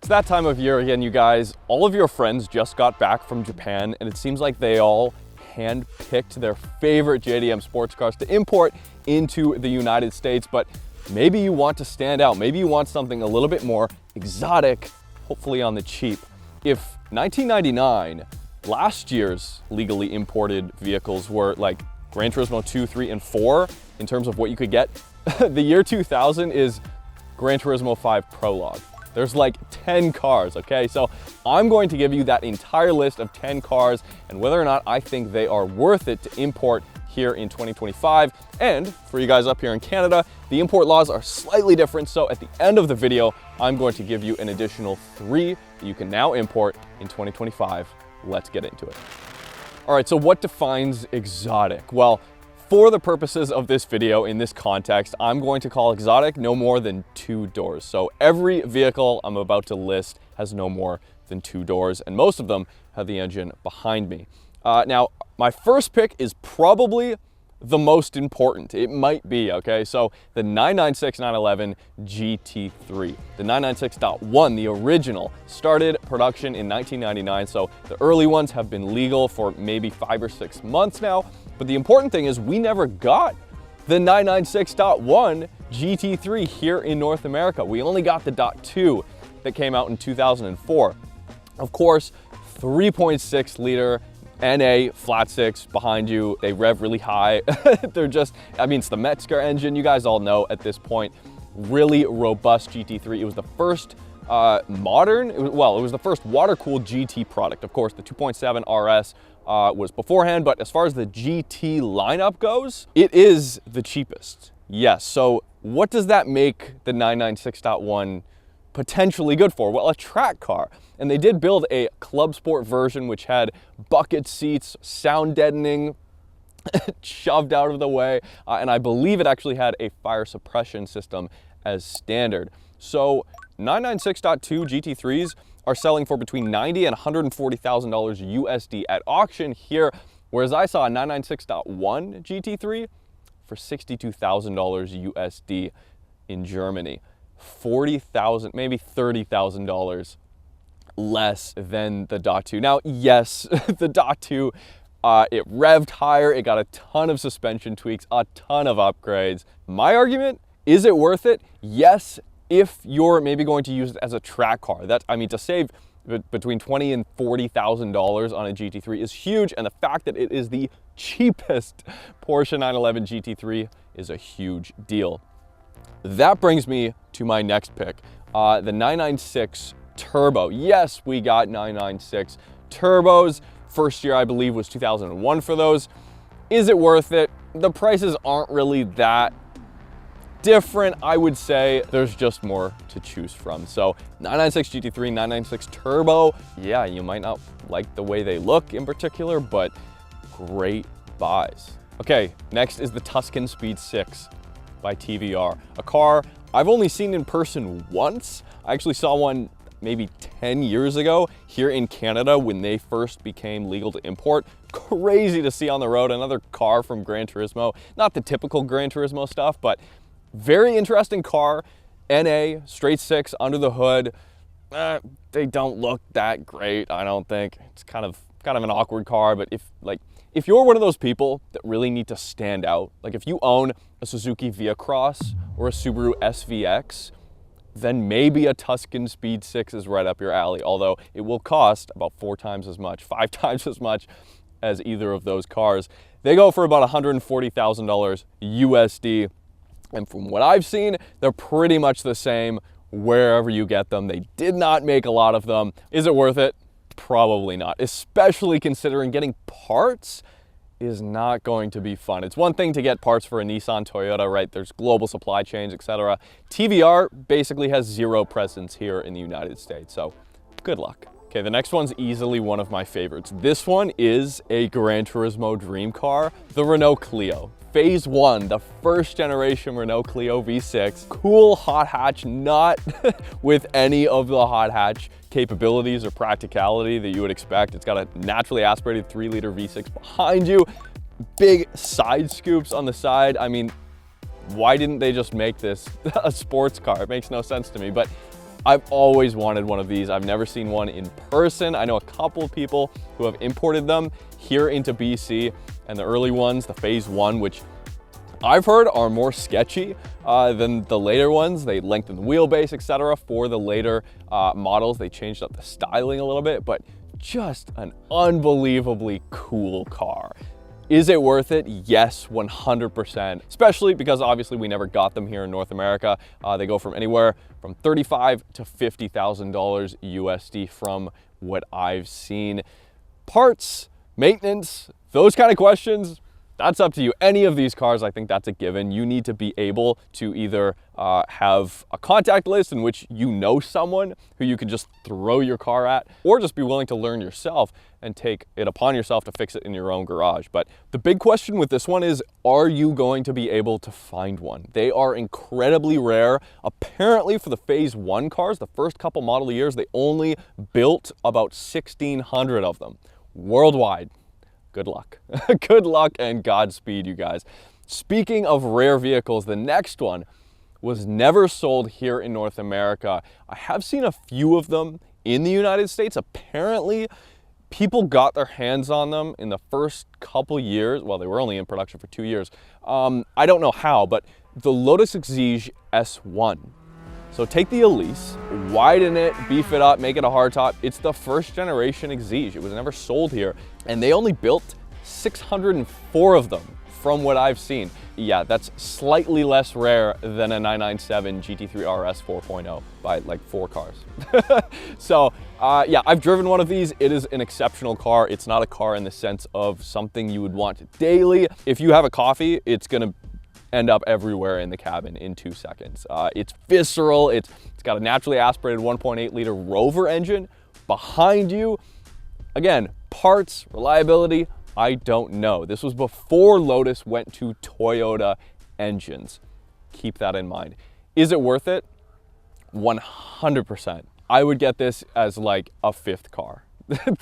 It's that time of year again, you guys. All of your friends just got back from Japan, and it seems like they all hand-picked their favorite JDM sports cars to import into the United States. But maybe you want to stand out. Maybe you want something a little bit more exotic, hopefully on the cheap. If 1999, last year's legally imported vehicles were like Gran Turismo 2, 3, and 4 in terms of what you could get, the year 2000 is Gran Turismo 5 Prologue. There's like 10 cars, okay? So I'm going to give you that entire list of 10 cars and whether or not I think they are worth it to import here in 2025. And for you guys up here in Canada, the import laws are slightly different. So at the end of the video, I'm going to give you an additional 3 that you can now import in 2025. Let's get into it. All right, so what defines exotic? Well, for the purposes of this video, in this context, I'm going to call exotic no more than 2 doors. So every vehicle I'm about to list has no more than 2 doors, and most of them have the engine behind me. Now, my first pick is probably the most important. It might be, okay? So the 996 911 GT3. The 996.1, the original, started production in 1999. So the early ones have been legal for maybe 5 or 6 months now. But the important thing is we never got the 996.1 GT3 here in North America. We only got the .2 that came out in 2004. Of course, 3.6 liter NA flat six behind you. They rev really high. They're just, I mean, it's the Metzger engine. You guys all know at this point, really robust GT3. It was the first it was the first water-cooled GT product. Of course, the 2.7 RS was beforehand, but as far as the GT lineup goes, it is the cheapest. Yes, so what does that make the 996.1 potentially good for? Well, a track car. And they did build a Club Sport version which had bucket seats, sound deadening, shoved out of the way, and I believe it actually had a fire suppression system as standard. So 996.2 GT3s are selling for between $90,000 and $140,000 USD at auction here, whereas I saw a 996.1 GT3 for $62,000 USD in Germany. $40,000, maybe $30,000 less than the .2. Now, yes, the .2, it revved higher, it got a ton of suspension tweaks, a ton of upgrades. My argument, is it worth it? Yes, if you're maybe going to use it as a track car. That, I mean, to save between $20,000 and $40,000 on a GT3 is huge, and the fact that it is the cheapest Porsche 911 GT3 is a huge deal. That brings me to my next pick, the 996 Turbo. Yes, we got 996 Turbos. First year, I believe, was 2001 for those. Is it worth it? The prices aren't really that different, I would say. There's just more to choose from. So 996 GT3, 996 Turbo, yeah, you might not like the way they look in particular, but great buys. Okay, next is the Tuscan Speed 6 by TVR, a car I've only seen in person once. I actually saw one maybe 10 years ago here in Canada when they first became legal to import. Crazy to see on the road, another car from Gran Turismo. Not the typical Gran Turismo stuff, but very interesting car. NA, straight 6 under the hood. They don't look that great, I don't think. It's kind of an awkward car, but if you're one of those people that really need to stand out, like if you own a Suzuki Via Cross or a Subaru SVX, then maybe a Tuscan Speed 6 is right up your alley, although it will cost about 4 times as much, 5 times as much as either of those cars. They go for about $140,000 USD. And from what I've seen, they're pretty much the same wherever you get them. They did not make a lot of them. Is it worth it? Probably not, especially considering getting parts is not going to be fun. It's one thing to get parts for a Nissan, Toyota, right? There's global supply chains, etc. TVR basically has 0 presence here in the United States, so good luck. Okay, the next one's easily one of my favorites. This one is a Gran Turismo dream car, the Renault Clio. Phase 1, the first generation Renault Clio V6. Cool hot hatch, not with any of the hot hatch capabilities or practicality that you would expect. It's got a naturally aspirated 3-liter V6 behind you. Big side scoops on the side. I mean, why didn't they just make this a sports car? It makes no sense to me, but I've always wanted one of these. I've never seen one in person. I know a couple of people who have imported them here into BC, and the early ones, the Phase 1, which I've heard are more sketchy than the later ones. They lengthened the wheelbase, etc. For the later models, they changed up the styling a little bit, but just an unbelievably cool car. Is it worth it? Yes, 100%, especially because obviously we never got them here in North America. They go from anywhere from $35,000 to $50,000 USD from what I've seen. Parts, maintenance, those kind of questions, that's up to you. Any of these cars, I think that's a given. You need to be able to either have a contact list in which you know someone who you can just throw your car at, or just be willing to learn yourself and take it upon yourself to fix it in your own garage. But the big question with this one is, are you going to be able to find one? They are incredibly rare. Apparently for the Phase 1 cars, the first couple model years, they only built about 1,600 of them worldwide. Good luck. Good luck and Godspeed, you guys. Speaking of rare vehicles, the next one was never sold here in North America. I have seen a few of them in the United States. Apparently, people got their hands on them in the first couple years. Well, they were only in production for 2 years. I don't know how, but the Lotus Exige S1. So take the Elise, widen it, beef it up, make it a hardtop. It's the first generation Exige. It was never sold here, and they only built 604 of them from what I've seen. Yeah, that's slightly less rare than a 997 GT3 RS 4.0 by like 4 cars. So yeah, I've driven one of these. It is an exceptional car. It's not a car in the sense of something you would want daily. If you have a coffee, it's gonna end up everywhere in the cabin in 2 seconds. It's visceral. It's got a naturally aspirated 1.8 liter Rover engine behind you. Again, parts, reliability, I don't know. This was before Lotus went to Toyota engines. Keep that in mind. Is it worth it? 100%. I would get this as like a 5th car.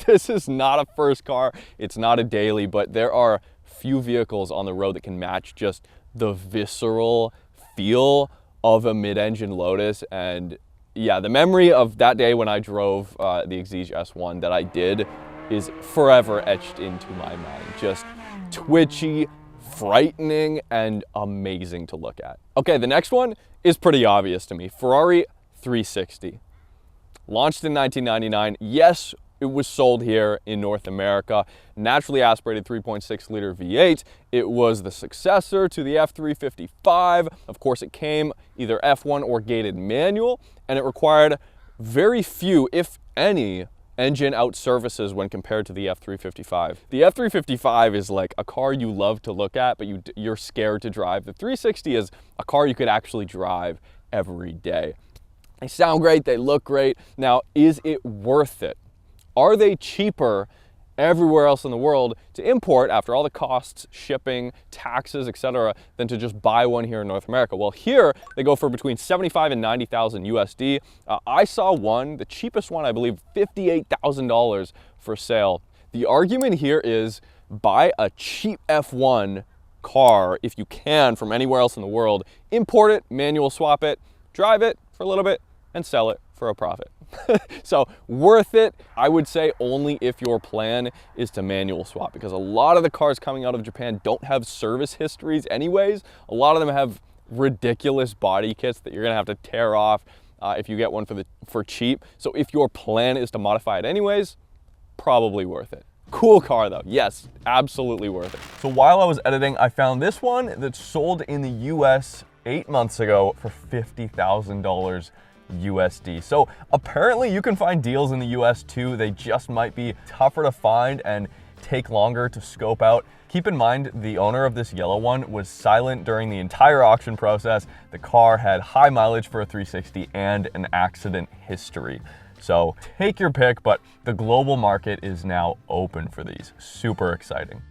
This is not a first car. It's not a daily, but there are few vehicles on the road that can match just the visceral feel of a mid-engine Lotus. And yeah, the memory of that day when I drove the Exige S1 that I did is forever etched into my mind. Just twitchy, frightening, and amazing to look at. Okay, the next one is pretty obvious to me. Ferrari 360. Launched in 1999. Yes, it was sold here in North America. Naturally aspirated 3.6 liter V8. It was the successor to the F355. Of course, it came either F1 or gated manual, and it required very few, if any, engine out services when compared to the F355. The F355 is like a car you love to look at, but you're scared to drive. The 360 is a car you could actually drive every day. They sound great, they look great. Now, is it worth it? Are they cheaper everywhere else in the world to import after all the costs, shipping, taxes, etc., than to just buy one here in North America? Well, here they go for between 75 and 90,000 USD. I saw one, the cheapest one, I believe, $58,000 for sale. The argument here is buy a cheap F1 car if you can from anywhere else in the world, import it, manual swap it, drive it for a little bit, and sell it for a profit. So worth it, I would say, only if your plan is to manual swap, because a lot of the cars coming out of Japan don't have service histories anyways. A lot of them have ridiculous body kits that you're gonna have to tear off if you get one for cheap. So if your plan is to modify it anyways, probably worth it. Cool car though, yes, absolutely worth it. So while I was editing, I found this one that sold in the US 8 months ago for $50,000 USD. So apparently you can find deals in the US too. They just might be tougher to find and take longer to scope out. Keep in mind, the owner of this yellow one was silent during the entire auction process. The car had high mileage for a 360 and an accident history. So take your pick, but the global market is now open for these. Super exciting.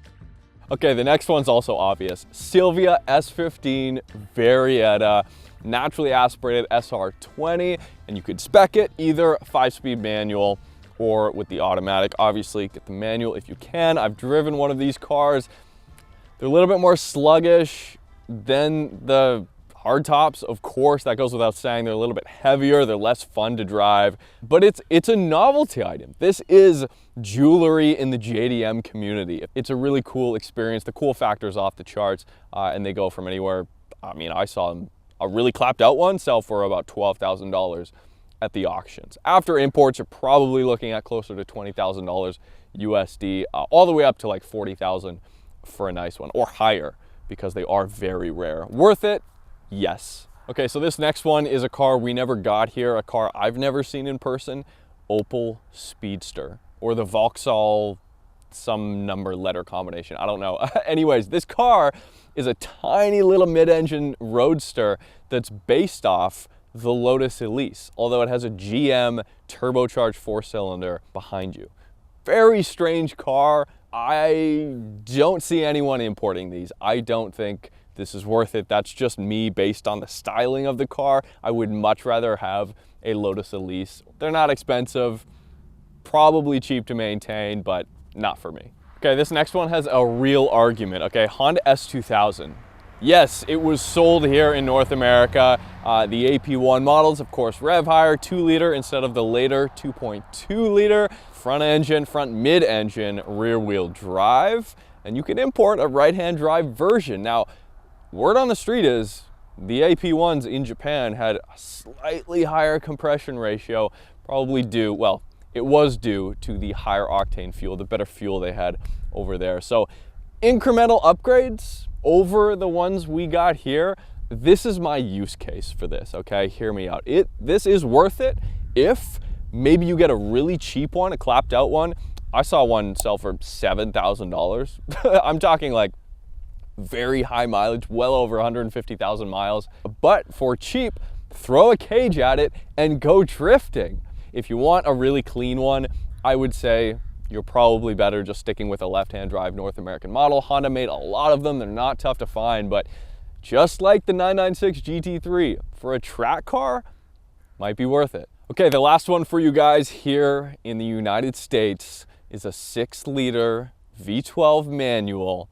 Okay, the next one's also obvious. Silvia S15 Varietta, naturally aspirated SR20, and you could spec it either 5-speed manual or with the automatic. Obviously, get the manual if you can. I've driven one of these cars. They're a little bit more sluggish than the Hardtops, of course, that goes without saying. They're a little bit heavier, they're less fun to drive, but it's a novelty item. This is jewelry in the JDM community. It's a really cool experience. The cool factor's off the charts, and they go from anywhere. I mean, I saw a really clapped out one sell for about $12,000 at the auctions. After imports, you're probably looking at closer to $20,000 USD, all the way up to like $40,000 for a nice one, or higher, because they are very rare. Worth it? Yes. Okay, so this next one is a car we never got here, a car I've never seen in person, Opel Speedster, or the Vauxhall some number letter combination, I don't know. Anyways, this car is a tiny little mid-engine roadster that's based off the Lotus Elise, although it has a GM turbocharged 4-cylinder behind you. Very strange car. I don't see anyone importing these. I don't think this is worth it. That's just me based on the styling of the car. I would much rather have a Lotus Elise. They're not expensive, probably cheap to maintain, but not for me. Okay, this next one has a real argument. Okay, Honda S2000. Yes, it was sold here in North America. The AP1 models, of course, rev higher, 2-liter instead of the later 2.2-liter. Front engine, front mid-engine, rear-wheel drive. And you can import a right-hand drive version. Now, word on the street is the AP1s in Japan had a slightly higher compression ratio, probably due, well, it was due to the higher octane fuel, the better fuel they had over there. So incremental upgrades over the ones we got here. This is my use case for this, okay? Hear me out. This is worth it if maybe you get a really cheap one, a clapped out one. I saw one sell for $7,000. I'm talking like very high mileage, well over 150,000 miles. But for cheap, throw a cage at it and go drifting. If you want a really clean one, I would say you're probably better just sticking with a left-hand drive North American model. Honda made a lot of them. They're not tough to find, but just like the 996 GT3, for a track car, might be worth it. Okay, the last one for you guys here in the United States is a 6-liter V12 manual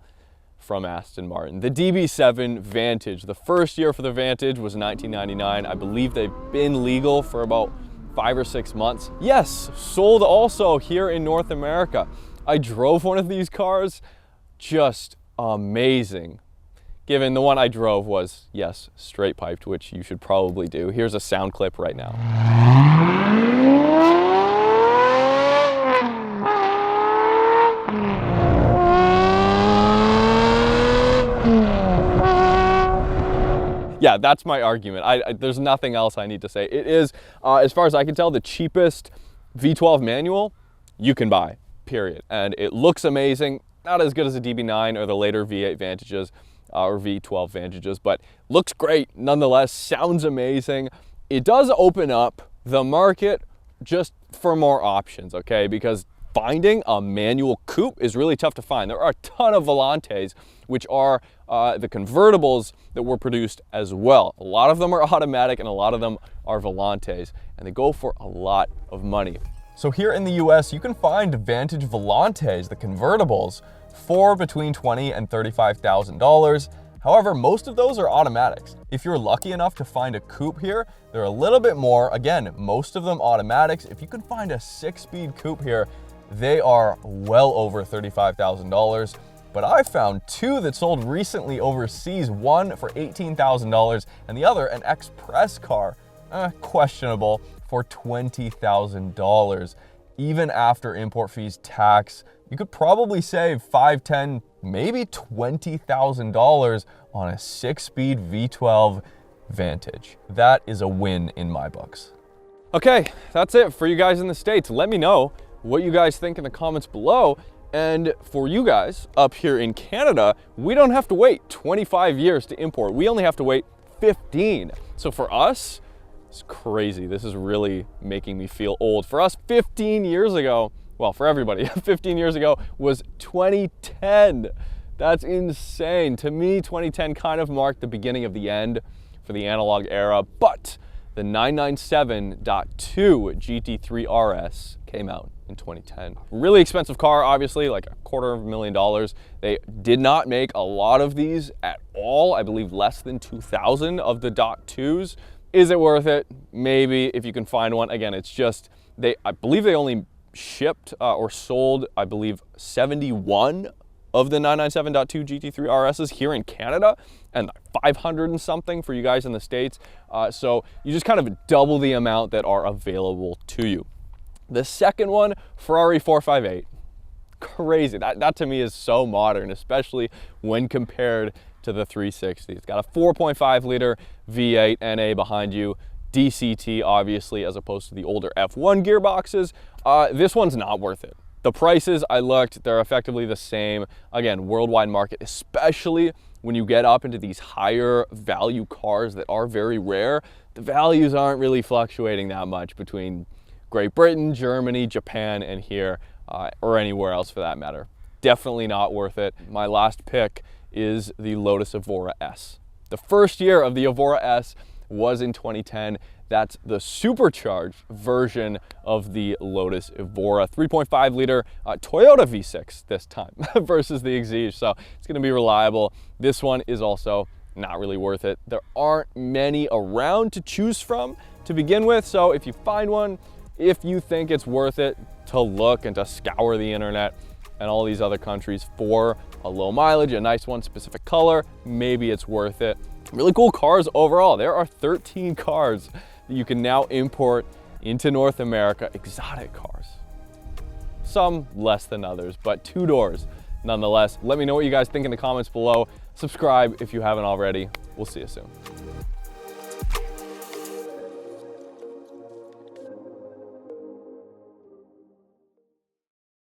from Aston Martin, the DB7 Vantage. The first year for the Vantage was 1999. I believe they've been legal for about 5 or 6 months. Yes, sold also here in North America. I drove one of these cars, just amazing. Given the one I drove was, yes, straight piped, which you should probably do. Here's a sound clip right now. Yeah, that's my argument. There's nothing else I need to say. It is, as far as I can tell, the cheapest V12 manual you can buy, period. And it looks amazing. Not as good as a DB9 or the later V8 Vantages or V12 Vantages, but looks great nonetheless, sounds amazing. It does open up the market just for more options, okay? Because finding a manual coupe is really tough to find. There are a ton of Volantes, which are the convertibles that were produced as well. A lot of them are automatic and a lot of them are Volantes, and they go for a lot of money. So here in the US, you can find Vantage Volantes, the convertibles, for between $20,000 and $35,000. However, most of those are automatics. If you're lucky enough to find a coupe here, they're a little bit more. Again, most of them automatics. If you can find a 6-speed coupe here, they are well over $35,000. But I found 2 that sold recently overseas, one for $18,000 and the other an Express car, questionable, for $20,000. Even after import fees, tax, you could probably save $5,000, $10,000, maybe $20,000 on a 6-speed V12 Vantage. That is a win in my books. Okay, that's it for you guys in the States. Let me know what you guys think in the comments below. And for you guys up here in Canada, we don't have to wait 25 years to import. We only have to wait 15. So for us, it's crazy. This is really making me feel old. For us, 15 years ago, well, for everybody, 15 years ago was 2010. That's insane. To me, 2010 kind of marked the beginning of the end for the analog era, but the 997.2 GT3 RS came out in 2010. Really expensive car, obviously, like $250,000. They did not make a lot of these at all. I believe less than 2,000 of the .2s. Is it worth it? Maybe, if you can find one. Again, it's just, I believe they only shipped or sold, I believe, 71 of the 997.2 GT3 RSs here in Canada, and 500 and something for you guys in the States. So you just kind of double the amount that are available to you. The second one, Ferrari 458. Crazy. That to me is so modern, especially when compared to the 360. It's got a 4.5 liter V8 NA behind you, DCT obviously, as opposed to the older F1 gearboxes. This one's not worth it. The prices, I looked, they're effectively the same. Again, worldwide market, especially when you get up into these higher value cars that are very rare, the values aren't really fluctuating that much between Great Britain, Germany, Japan, and here, or anywhere else for that matter. Definitely not worth it. My last pick is the Lotus Evora S. The first year of the Evora S was in 2010. That's the supercharged version of the Lotus Evora. 3.5 liter Toyota V6 this time versus the Exige, so it's gonna be reliable. This one is also not really worth it. There aren't many around to choose from to begin with, so if you find one, if you think it's worth it to look and to scour the internet and all these other countries for a low mileage, a nice one, specific color, maybe it's worth it. Really cool cars overall. There are 13 cars that you can now import into North America, exotic cars. Some less than others, but two doors nonetheless. Let me know what you guys think in the comments below. Subscribe if you haven't already. We'll see you soon.